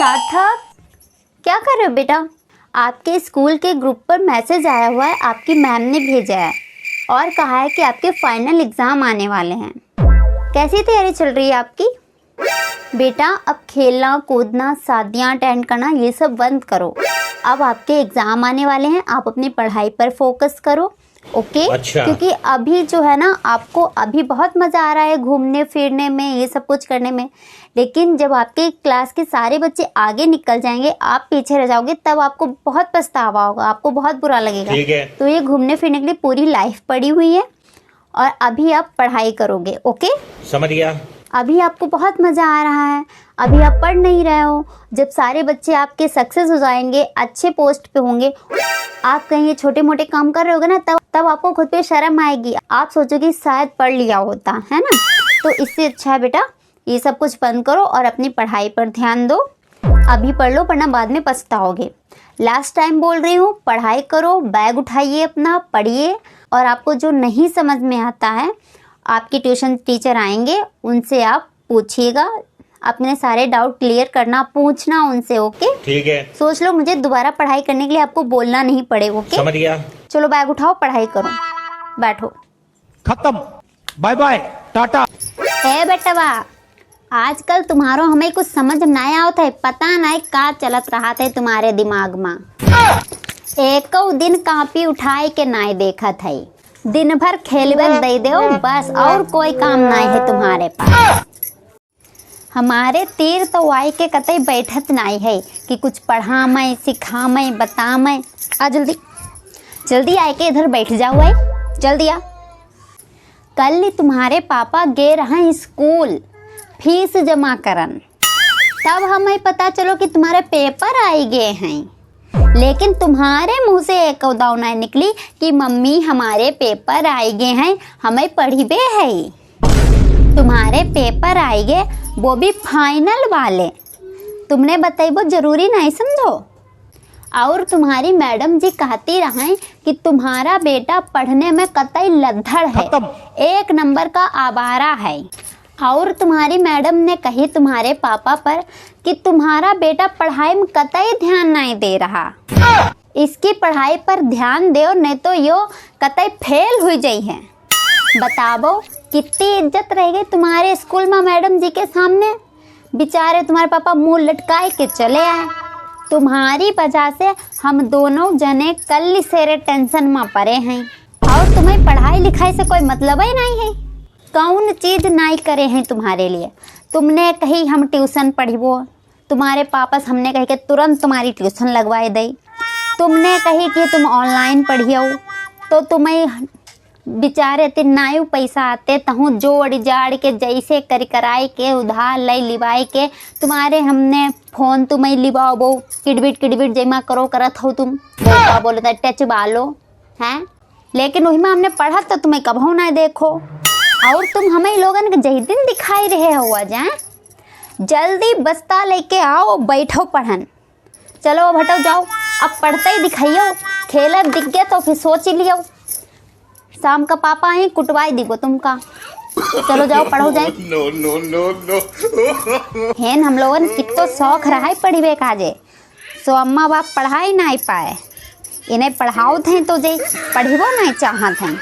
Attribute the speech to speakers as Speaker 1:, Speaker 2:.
Speaker 1: सार्थक, क्या कर रहे हो बेटा? आपके स्कूल के ग्रुप पर मैसेज आया हुआ है, आपकी मैम ने भेजा है और कहा है कि आपके फाइनल एग्ज़ाम आने वाले हैं। कैसी तैयारी चल रही है आपकी? बेटा अब खेलना कूदना शादियाँ अटेंड करना ये सब बंद करो। अब आपके एग्ज़ाम आने वाले हैं, आप अपनी पढ़ाई पर फोकस करो। ओके
Speaker 2: अच्छा।
Speaker 1: क्योंकि अभी जो है ना, आपको अभी बहुत मज़ा आ रहा है घूमने फिरने में, ये सब कुछ करने में, लेकिन जब आपके क्लास के सारे बच्चे आगे निकल जाएंगे, आप पीछे रह जाओगे, तब आपको बहुत पछतावा होगा, आपको बहुत बुरा लगेगा।
Speaker 2: ठीक है।
Speaker 1: तो ये घूमने फिरने के लिए पूरी लाइफ पड़ी हुई है और अभी आप पढ़ाई करोगे। ओके,
Speaker 2: समझ गया।
Speaker 1: अभी आपको बहुत मज़ा आ रहा है, अभी आप पढ़ नहीं रहे हो। जब सारे बच्चे आपके सक्सेस हो जाएंगे, अच्छे पोस्ट पे होंगे, आप कहीं ये छोटे मोटे काम कर रहे होगे ना, तब आपको खुद पे शर्म आएगी। आप सोचोगे शायद पढ़ लिया होता है ना। तो इससे अच्छा है बेटा ये सब कुछ बंद करो और अपनी पढ़ाई पर ध्यान दो। अभी पढ़ लो, वरना बाद में पछताओगे। लास्ट टाइम बोल रही हूँ, पढ़ाई करो, बैग उठाइए अपना, पढ़िए। और आपको जो नहीं समझ में आता है, आपके ट्यूशन टीचर आएंगे, उनसे आप पूछिएगा, अपने सारे डाउट क्लियर करना, पूछना उनसे। ओके,
Speaker 2: ठीक है।
Speaker 1: सोच लो मुझे दोबारा पढ़ाई करने के लिए आपको बोलना नहीं पड़े। ओके,
Speaker 2: समझ गया।
Speaker 1: चलो बैग उठाओ, पढ़ाई करो, बैठो।
Speaker 3: खत्म, बाय बाय, टाटा।
Speaker 1: ए बेटवा, आजकल तुम्हारो हमें कुछ समझ नहीं आवत है, पता नहीं का चलत रहा था तुम्हारे दिमाग में। एक दिन कापी उठाए के नहीं देखत है, दिन भर खेलवे दे दो बस, और कोई काम नहीं है तुम्हारे पास। हमारे तीर तो वाई के कतई बैठत नहीं है कि कुछ पढ़ा मैं, सिखा मैं, बता मैं। आ जल्दी जल्दी आए के इधर बैठ जाओ, आई जल्दी आ। कल तुम्हारे पापा गे रहे स्कूल फीस जमा करन, तब हमें पता चलो कि तुम्हारे पेपर आई गए हैं, लेकिन तुम्हारे मुंह से एक दाव नहीं निकली कि मम्मी हमारे पेपर आई गए हैं, हमें पढ़िबे है। तुम्हारे पेपर आई गए, वो भी फाइनल वाले, तुमने बताइबो जरूरी नहीं समझो। और तुम्हारी मैडम जी कहती रहे कि तुम्हारा बेटा पढ़ने में कतई लद्दड़ है, एक नंबर का आवारा है। और तुम्हारी मैडम ने कही तुम्हारे पापा पर कि तुम्हारा बेटा पढ़ाई में कतई ध्यान नहीं दे रहा, इसकी पढ़ाई पर ध्यान दो, नहीं तो यो कतई फेल हुई जाई है। बताओ कितनी इज्जत रह गई तुम्हारे स्कूल में मैडम जी के सामने। बेचारे तुम्हारे पापा मुंह लटकाए के चले आए। तुम्हारी वजह से हम दोनों जने कल सेरे टेंशन में पड़े हैं, और तुम्हें पढ़ाई लिखाई से कोई मतलब ही नहीं है। कौन चीज़ नहीं करे हैं तुम्हारे लिए। तुमने कही हम ट्यूशन पढ़िबो, तुम्हारे पापा से हमने कही कि तुरंत तुम्हारी ट्यूशन लगवाए दे। तुमने कही कि तुम ऑनलाइन पढ़ियो, तो तुम्हें बेचारे तिनायु पैसा आते, तहूँ जोड़ जाड़ के जैसे कराई के उधार लई लिवाई के तुम्हारे हमने फ़ोन तुम्हें लिवाओ, किडबिट जमा करो करत हो तुम, बोलो टच बालो हैं। लेकिन वही में हमने पढ़ा तो तुम्हें कभू ना देखो, और तुम हमें लोगन के जही दिन दिखाई रहे हुआ जाए। जल्दी बस्ता लेके आओ, बैठो पढ़न। चलो अब हटो जाओ, अब पढ़ते ही दिखाइयो, खेलब दिख गया तो फिर सोच ही लियो, शाम का पापा ही कुटवाई दीबो तुमका। चलो जाओ पढ़ो जाए। हेन हम लोगन कितो शौक रहा है पढ़िबे काजे, सो अम्मा बाप पढ़ाई नहीं पाए, इन्हें पढ़ाओ थे तो जे पढ़िबो नहीं चाहत हैं।